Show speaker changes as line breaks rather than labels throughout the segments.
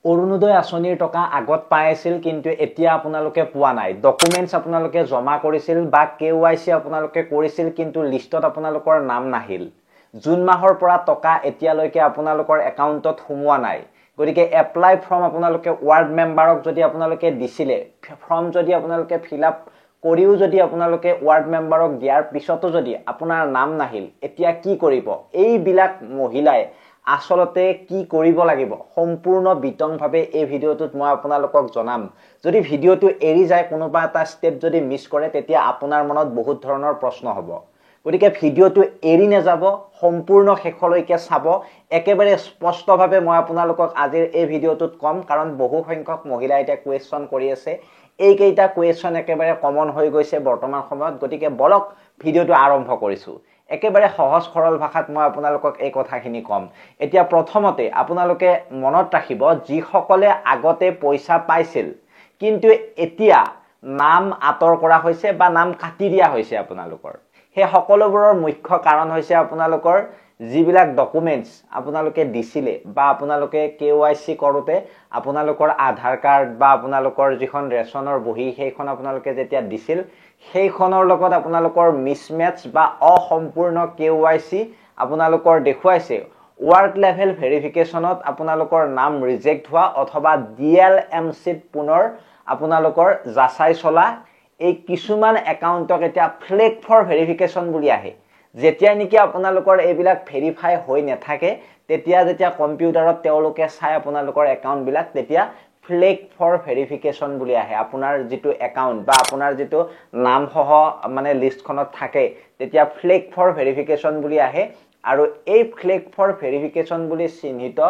অৰুণোদয় আঁচনিৰ টকা আগত পাই আছিল কিন্তু এতিয়া আপোনালোকে পোৱা নাই ডকুমেন্টছ আপোনালোকে জমা কৰিছিল বা কেওয়াইসি আপোনালোকে কৰিছিল কিন্তু লিষ্টত আপোনালোকৰ নাম নাহিল জুন মাহৰ পৰা টকা এতিয়ালৈকে আপোনালোকৰ একাউণ্টত সোমোৱা নাই গতিকে এপ্লাই ফৰ্ম আপোনালোকে ওয়াৰ্ড মেম্বাৰক যদি আপোনালোকে দিছিলে ফৰ্ম যদি আপোনালোকে ফিল আপ কৰিও যদি আপোনালোকে ওয়াৰ্ড মেম্বাৰক দিয়াৰ পিছতো যদি আপোনাৰ নাম নাহিল এতিয়া কি কৰিব এই বিলাক মহিলাই আসলতে কি কৰিব লাগিব সম্পূৰ্ণ বিতংভাৱে এই ভিডিওটোত মই আপোনালোকক জনাম যদি ভিডিওটো এৰি যায় কোনোবা এটা স্টেপ যদি মিছ কৰে তেতিয়া আপোনাৰ মনত বহুত ধৰণৰ প্ৰশ্ন হ'ব গতিকে ভিডিওটো এৰি নেযাব সম্পূৰ্ণ শেষলৈকে চাব একেবাৰে স্পষ্টভাৱে মই আপোনালোকক আজিৰ এই ভিডিওটোত কম কাৰণ বহু সংখ্যক মহিলাই এটা কোৱেশ্চন কৰি আছে এই কেইটা কোৱেশ্চন একেবাৰে কমন হৈ গৈছে বৰ্তমান সময়ত গতিকে বলক ভিডিওটো আৰম্ভ কৰিছো একেবাৰে সহজ সৰল ভাষাত মই আপোনালোকক এই কথাখিনি কম এতিয়া প্ৰথমতে আপোনালোকে মনত ৰাখিব যি সকলে আগতে পইচা পাইছিল কিন্তু এতিয়া নাম আতৰ কৰা হৈছে বা নাম কাটি দিয়া হৈছে আপোনালোকৰ হে সকলোবোৰৰ মুখ্য কাৰণ হৈছে আপোনালোকৰ যিবিলাক ডকুমেন্টছ আপোনালোকে দিছিলে বা আপোনালোকে কেওয়াইসি কৰোতে আপোনালোকৰ আধাৰ কাৰ্ড বা আপোনালোকৰ যিখন ৰেচনৰ বহি সেইখন আপোনালোকে যেতিয়া দিছিল সেইখনৰ লগত আপোনালোকৰ মিছমেচ বা অসম্পূৰ্ণ কেওয়াইসি আপোনালোকৰ দেখুৱাইছে ওয়াৰ্ক লেভেল ভেৰিফিকেশনত আপোনালোকৰ নাম ৰিজেক্ট হোৱা অথবা ডিএলএমসিত পুনৰ আপোনালোকৰ যাচাই চলা এই কিছুমান একাউণ্টক এটা ফ্লেগ ফৰ ভেৰিফিকেশন বুলি আহে যেতিয়া নেকি আপোনালোকৰ এইবিলাক ভেৰিফাই হৈ নাথাকে তেতিয়া যেতিয়া কম্পিউটাৰত তেওঁলোকে চাই আপোনালোকৰ একাউণ্ট বিলাক তেতিয়া ফ্লেগ ফৰ ভেৰিফিকেশন বুলি আহে আপোনাৰ যেটো একাউণ্ট বা আপোনাৰ যেটো নাম সহ মানে লিষ্টখনত থাকে তেতিয়া ফ্লেগ ফৰ ভেৰিফিকেশন বুলি আহে আৰু এই ফ্লেগ ফৰ ভেৰিফিকেশন বুলি চিহ্নিত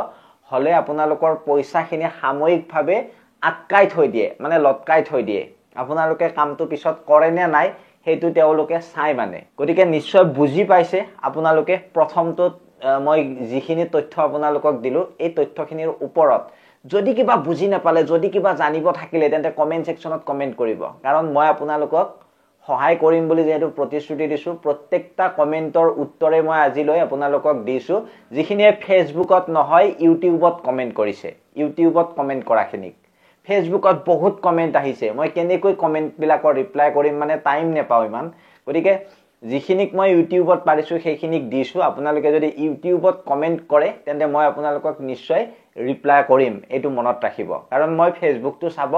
হলে আপোনালোকৰ পইচাখিনি সাময়িকভাৱে আটকাই থৈ দিয়ে মানে লটকাই থৈ দিয়ে আপোনালোকে কামটো পিছত কৰে নে নাই হেতু তেওঁলোকে চাই মানে গতিকে নিশ্চয় বুজি পাইছে আপোনালোকে প্ৰথমটো মই যিখিনি তথ্য আপোনালোকক দিলো এই তথ্যখিনিৰ ওপৰত যদি কিবা বুজি নাপালে যদি কিবা জানিব থাকিলে তেন্তে কমেন্ট সেকশনত কমেন্ট কৰিব কাৰণ মই আপোনালোকক সহায় কৰিম বুলি যেটো প্ৰতিশ্ৰুতি দিছো প্ৰত্যেকটা কমেন্টৰ উত্তৰে মই আজিলৈ আপোনালোকক দিছো যিখিনি ফেসবুকত নহয় ইউটিউবত কমেন্ট কৰিছে ইউটিউবত কমেন্ট কৰাখিনিক ফেসবুকত বহুত কমেন্ট আহিছে মই কেনেকৈ কমেন্ট বিলাকৰ ৰিপ্লাই কৰিম মানে টাইম নেপাও ইমান গতিকে যিখিনিক মই ইউটিউবত পাৰিছো সেইখিনিক দিছো আপোনালোকে যদি ইউটিউবত কমেন্ট কৰে তেন্তে মই আপোনালোকক নিশ্চয় ৰিপ্লাই কৰিম এটো মনত ৰাখিব কাৰণ মই ফেসবুকটো চাব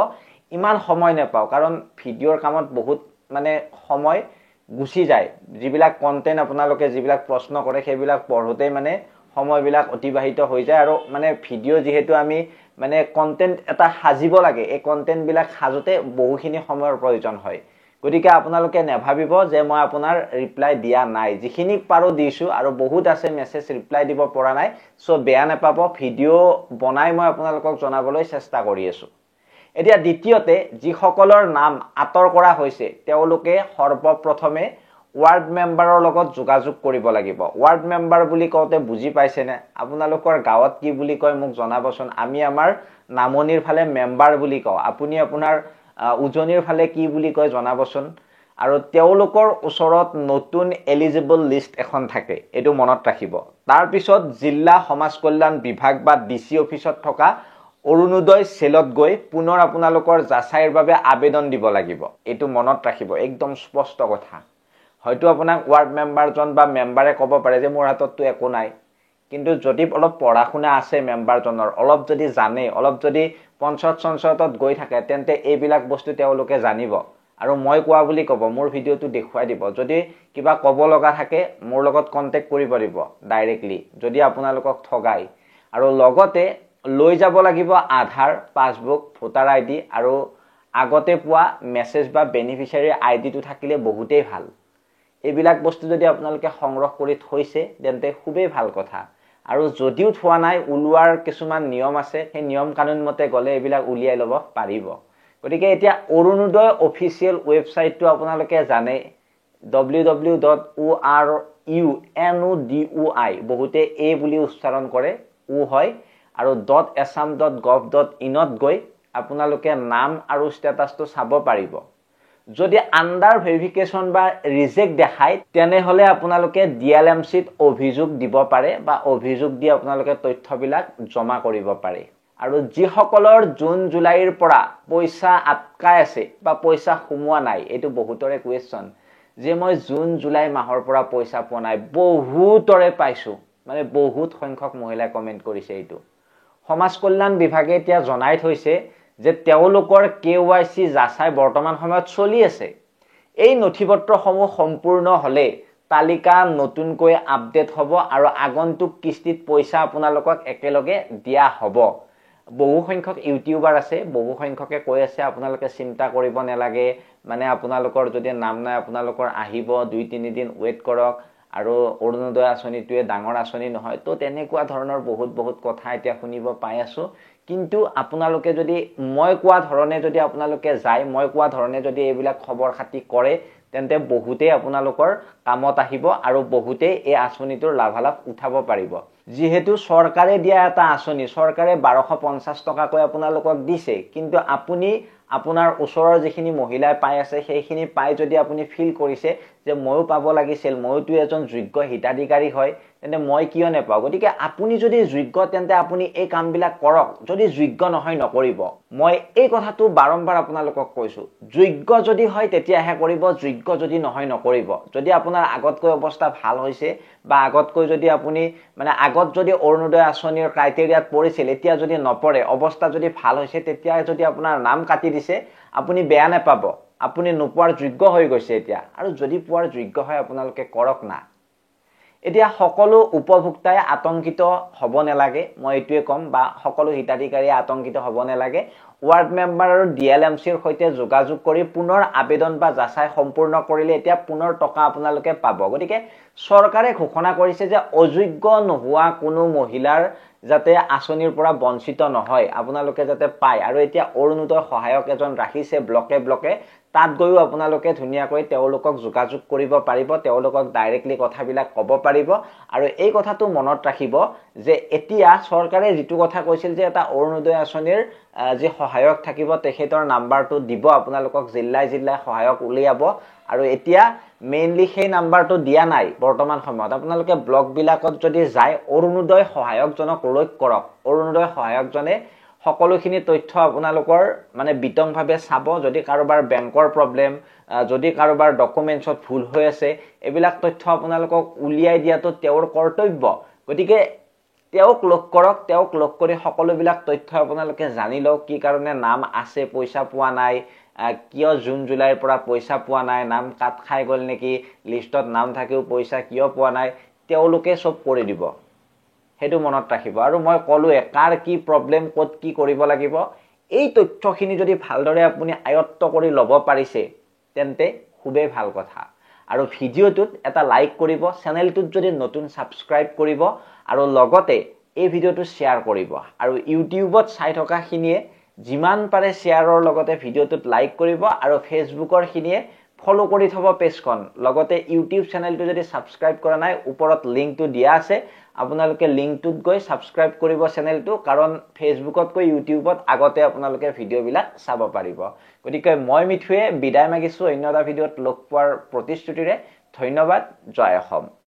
ইমান সময় নেপাও কাৰণ ভিডিওৰ কামত বহুত মানে সময় গুছি যায় যিবিলাক কন্টেন্ট আপোনালোকে যিবিলাক প্ৰশ্ন কৰে সেইবিলাক পঢ়োতে মানে সময়বিলাক অতিবাহিত হৈ যায় আৰু মানে ভিডিও যেহেতু আমি মানে কন্টেন্ট এটা সাজিব লাগে এই কন্টেন্ট বিলাক সাজোতে বহুখিনি সময়ৰ প্ৰয়োজন হয় গতিকে আপোনালোকে নেভাবিব যে মই আপোনাৰ ৰিপ্লাই দিয়া নাই যিখিনি পাৰো দিছো আৰু বহুত আছে মেছেজ ৰিপ্লাই দিব পৰা নাই সো বেয়া নাপাব ভিডিও বনাই মই আপোনালোকক জনাবলৈ চেষ্টা কৰি আছো এতিয়া দ্বিতীয়তে যি সকলৰ নাম আতৰ কৰা হৈছে তেওঁলোকে সৰ্বপ্ৰথমে ওয়াৰ্ড মেম্বাৰৰ লগত যোগাযোগ কৰিব লাগিব ওয়াৰ্ড মেম্বাৰ বুলি কওঁতে বুজি পাইছে নে আপোনালোকৰ গাঁৱত কি বুলি কয় মোক জনাবচোন আমি আমাৰ নামনিৰ ফালে মেম্বাৰ বুলি কওঁ আপুনি আপোনাৰ উজনিৰ ফালে কি বুলি কয় জনাবচোন আৰু তেওঁলোকৰ ওচৰত নতুন এলিজিবল লিষ্ট এখন থাকে এটো মনত ৰাখিব তাৰ পিছত জিলা সমাজ কল্যাণ বিভাগ বা ডিসি অফিচত থকা অৰুণোদয় সেলত গৈ পুনৰ আপোনালোকৰ যাচাইৰ বাবে আবেদন দিব লাগিব এটো মনত ৰাখিব একদম স্পষ্ট কথা হয়তো আপোনাক ওয়াৰ্ড মেম্বাৰজন বা মেম্বাৰে ক'ব পাৰে যে মোৰ হাততটো একো নাই কিন্তু যদি অলপ পঢ়া শুনা আছে মেম্বাৰজনৰ অলপ যদি জানে অলপ যদি পঞ্চায়তত গৈ থাকে তেন্তে এইবিলাক বস্তু তেওঁলোকে জানিব আৰু মই কোৱা বুলি ক'ব মোৰ ভিডিওটো দেখুৱাই দিব যদি কিবা ক'ব লগা থাকে মোৰ লগত কন্টাক্ট কৰিব পাৰিব ডাইৰেক্টলি যদি আপোনালোকক ঠগাই আৰু লগতে লৈ যাব লাগিব আধাৰ পাসবুক ভোটাৰ আইডি আৰু আগতে পোৱা মেছেজ বা বেনিফিচিয়াৰী আইডিটো থাকিলে বহুতেই ভাল এইবিলাক বস্তু যদি আপোনালোকে সংগ্ৰহ কৰি থৈছে তেন্তে খুবেই ভাল কথা আৰু যদিও থোৱা নাই উলুৱাৰ কিছুমান নিয়ম আছে সেই নিয়ম কানুন মতে গলে এইবিলাক উলিয়াই লব পাৰিব গতিকে এতিয়া অৰুণোদয় অফিচিয়েল ৱেবসাইটটো আপোনালোকে জানে www.orunodoi বহুতে এ বুলি উচ্চাৰণ কৰে উ হয় আৰু .assam.gov.in ত গৈ আপোনালোকে নাম আৰু ষ্টেটাসটো চাব পাৰিব যদি আন্ডাৰ ভেৰিফিকেশন বা ৰিজেক্ট দেখায় তেনে হলে আপোনালোকে ডিএলএমসিত অভিযোগ দিব পাৰে বা অভিযোগ দি আপোনালোকে তথ্যবিলাক জমা কৰিব পাৰে আৰু যিসকলৰ জুন জুলাইৰ পৰা পইচা আটকাই আছে বা পইচা সোমোৱা নাই, এইটো বহুতৰে কুৱেশ্যন যে মই জুন জুলাই মাহৰ পৰা পইচা পোৱা নাই। বহুতৰে পাইছো, মানে বহুত সংখ্যক মহিলাই কমেন্ট কৰিছে। এইটো সমাজ কল্যাণ বিভাগে এতিয়া জনাই থৈছে যে তেওঁলোকৰ KYC যাচাই বৰ্তমান সময়ত চলি আছে। এই নথিপত্ৰসমূহ সম্পূৰ্ণ হলে তালিকা নতুনকৈ আপডেট হ'ব আৰু আগন্তুক কিস্তিত পইচা আপোনালোকক একেলগে দিয়া হ'ব। বহু সংখ্যক ইউটিউবাৰ আছে, বহু সংখ্যকে কৈ আছে আপোনালোকে চিন্তা কৰিব নালাগে, মানে আপোনালোকৰ যদি নাম নাই আপোনালোকৰ আহিব, 2-3 দিন ওয়েট কৰক, আৰু অৰুণোদয় আঁচনিটোৱে ডাঙৰ আঁচনি নহয়। তো তেনেকুৱা ধৰণৰ বহুত কথা এতিয়া শুনিব পাই আছো। কিন্তু আপোনালোকে যদি মই কোৱা ধৰণে যদি আপোনালোকে যায়, মই কোৱা ধৰণে যদি এইবিলাক খবৰ খাতি কৰে, তেন্তে বহুতেই আপোনালোকৰ কামত আহিব আৰু বহুতেই এই আঁচনিটোৰ লাভালাভ উঠাব পাৰিব। যিহেতু চৰকাৰে দিয়া এটা আঁচনি, চৰকাৰে 1250 টকাকৈ আপোনালোকক দিছে, কিন্তু আপুনি আপোনাৰ ওচৰৰ যিখিনি মহিলাই পাই আছে সেইখিনি পাই যদি আপুনি ফিল কৰিছে যে ময়ো পাব লাগিছিল, ময়োতো এজন যোগ্য হিতাধিকাৰী হয়, তেন্তে মই কিয় নেপাওঁ? গতিকে আপুনি যদি যোগ্য তেন্তে আপুনি এই কামবিলাক কৰক, যদি যোগ্য নহয় নকৰিব। মই এই কথাটো বাৰম্বাৰ আপোনালোকক কৈছো, যোগ্য যদি হয় তেতিয়াহে কৰিব, যোগ্য যদি নহয় নকৰিব। যদি আপোনাৰ আগতকৈ অৱস্থা ভাল হৈছে বা আগতকৈ যদি আপুনি মানে আগত যদি অৰুণোদয় আঁচনিৰ ক্ৰাইটেৰিয়াত পৰিছিল, এতিয়া যদি নপৰে, অৱস্থা যদি ভাল হৈছে, তেতিয়া যদি আপোনাৰ নাম কাটি দিছে আপুনি বেয়া নাপাব, আপুনি নোপোৱাৰ যোগ্য হৈ গৈছে এতিয়া। আৰু যদি পোৱাৰ যোগ্য হয় আপোনালোকে কৰক না। এতিয়া সকলো উপভোক্তাই আতংকিত হ'ব নালাগে, মই এইটোৱে কম, বা সকলো হিতাধিকাৰীয়ে আতংকিত হ'ব নালাগে। ৱাৰ্ড মেম্বাৰ আৰু DLMCৰ সৈতে যোগাযোগ কৰি পুনৰ আবেদন বা যাচাই সম্পূৰ্ণ কৰিলে এতিয়া পুনৰ টকা আপোনালোকে পাব। গতিকে চৰকাৰে ঘোষণা কৰিছে যে অযোগ্য নোহোৱা কোনো মহিলাৰ যাতে আঁচনিৰ পৰা বঞ্চিত নহয়, আপোনালোকে যাতে পায়। আৰু এতিয়া অৰুণোদয় সহায়ক এজন ৰাখিছে ব্লকে ব্লকে, তাত গৈও আপোনালোকে ধুনীয়াকৈ তেওঁলোকক যোগাযোগ কৰিব পাৰিব, তেওঁলোকক ডাইৰেক্টলি কথাবিলাক ক'ব পাৰিব। আৰু এই কথাটো মনত ৰাখিব যে এতিয়া চৰকাৰে যিটো কথা কৈছিল যে এটা অৰুণোদয় আঁচনিৰ যি সহায়ক থাকিব তেখেতৰ নাম্বাৰটো দিব, আপোনালোকক জিল্লাই জিল্লাই সহায়ক উলিয়াব। আৰু এতিয়া মেইনলি সেই নাম্বাৰটো দিয়া নাই বৰ্তমান সময়ত। আপোনালোকে ব্লকবিলাকত যদি যায় অৰুণোদয় সহায়কজনক লগ কৰক, অৰুণোদয় সহায়কজনে সকলোখিনি তথ্য আপোনালোকৰ মানে বিতংভাৱে চাব। যদি কাৰোবাৰ বেংকৰ প্ৰব্লেম, যদি কাৰোবাৰ ডকুমেন্টছত ভুল হৈ আছে, এইবিলাক তথ্য আপোনালোকক উলিয়াই দিয়াটো তেওঁৰ কৰ্তব্য। গতিকে তেওঁক লগ কৰক, তেওঁক লগ কৰি সকলোবিলাক তথ্য আপোনালোকে জানি লওক, কি কাৰণে নাম আছে পইচা পোৱা নাই, কিয় জুন জুলাইৰ পৰা পইচা পোৱা নাই, নাম কাট খাই গ'ল নেকি, লিষ্টত নাম থাকিও পইচা কিয় পোৱা নাই, তেওঁলোকে সব কৰি দিব, সেইটো মনত ৰাখিব। আৰু মই ক'লোৱে কাৰ কি প্ৰব্লেম, ক'ত কি কৰিব লাগিব, এই তথ্যখিনি যদি ভালদৰে আপুনি আয়ত্ত কৰি ল'ব পাৰিছে তেন্তে খুবেই ভাল কথা। আৰু ভিডিঅ'টোত এটা লাইক কৰিব, চেনেলটোত যদি নতুন সাবস্ক্ৰাইব কৰিব, আৰু লগতে এই ভিডিঅ'টো শ্বেয়াৰ কৰিব। আৰু ইউটিউবত চাই থকা খিনিয়ে যিমান পাৰে শ্বেয়াৰৰ লগতে ভিডিঅ'টোত লাইক কৰিব, আৰু ফেচবুকৰ খিনিয়ে ফলো কৰি থব পেজখন। লগতে ইউটিউব চেনেলটো যদি সাবস্ক্ৰাইব কৰা নাই, ওপৰত লিংকটো দিয়া আছে, আপোনালোকে লিংকটোত গৈ সাবস্ক্ৰাইব কৰিব চেনেলটো, কাৰণ ফেচবুকতকৈ ইউটিউবত আগতে আপোনালোকে ভিডিঅ'বিলাক চাব পাৰিব। গতিকে মই মিঠুৱে বিদায় মাগিছো অন্য এটা ভিডিঅ'ত লগ পোৱাৰ প্ৰতিশ্ৰুতিৰে। ধন্যবাদ। জয় অসম।